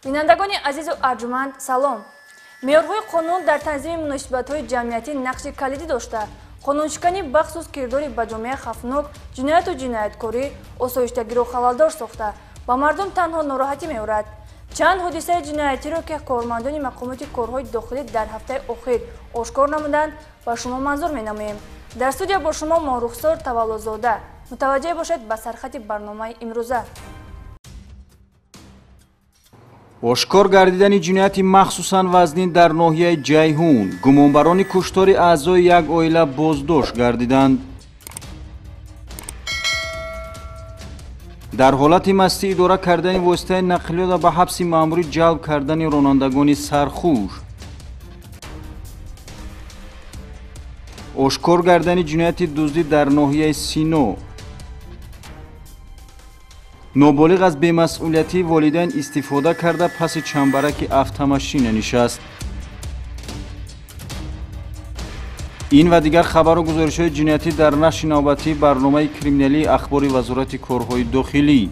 بینندگان عزیز و ارجمند سلام. معیارهای قانون در تنظیم مناسبت‌های جمعیتی نقش کلیدی داشته. قانونشکنی بخصوص کرداری با جامعه خفناک، جنایت و جنایتکاری، آسایشتگی را خلالدار ساخته با مردم تنها ناراحتی می‌آورد. چند حادثه جنایتی را که کارمندان مقامات کارهای داخلی در هفته اخیر آشکار نمودند با شما منظور می‌نماییم. در استودیو با شما ما رخسار تولدزاده. متوجه باشید به سرخط برنامه امروزه. آشکار گردیدن جنایت مخصوصاً وزنی در ناحیه جیهون، گمانبران کشتار اعضای یک عائله بازداشت گردیدند. در حالت مستی اداره کردن واسطه نقلیات به حبس مأموری جلب کردن رانندگان سرخوش. آشکار گردیدن جنایت دزدی در ناحیه سینو. نابالغ از بی‌مسئولیتی والدین استفاده کرده پس چنبرک автомاشین نشست. این و دیگر خبر و گزارش‌های جنایتی در نشر نوبتی برنامه کریمینالی اخباری وزارت کارهای داخلی.